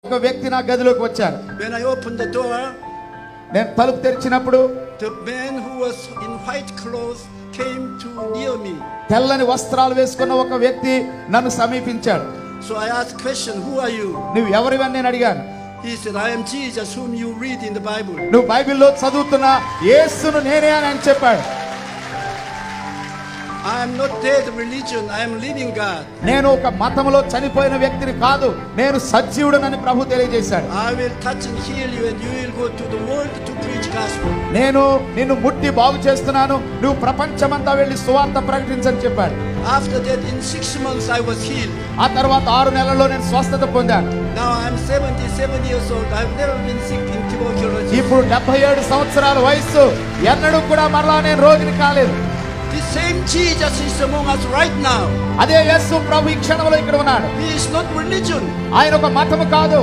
ఒక వ్యక్తి నా గదిలోకి వచ్చారు. When I opened the door, నేను తలుపు తెరిచినప్పుడు the man who was in white clothes came to near me. తెల్లని వస్త్రాలు వేసుకున్న ఒక వ్యక్తి నన్ను సమీపించాడు. So I asked question, who are you? నువ్వు ఎవరివని నేను అడిగాను. He said, I am Jesus whom you read in the Bible. నువ్వు బైబిల్లో చదువుతున్న యేసును నేనే అని చెప్పాడు. I am not dead religion, I am living God. నేను ఒక మతములో చనిపోయిన వ్యక్తిని కాదు, నేను సజీవుడనని ప్రభు తెలియజేశాడు. I will touch and heal you and you will go to the world to preach gospel. నేను నిన్ను ముట్టి బాగు చేస్తున్నాను, నువ్వు ప్రపంచమంతా వెళ్ళి సువార్త ప్రకటించని చెప్పాడు. After that, in 6 months I was healed. ఆ తర్వాత 6 నెలల్లో నేను స్వస్థత పొందాను. Now I am 77 years old. I have never been sick in tuberculosis. ఇప్పుడు 77 సంవత్సరాల వయసు, ఎన్నడూ కూడా మరలా నేను రోగిని కాలేదు. The same Jesus is among us right now. అదే యేసు ప్రభు ఈ క్షణంలో ఇక్కడ ఉన్నాడు. He is not religion. ఆయన ఒక మతము కాదు.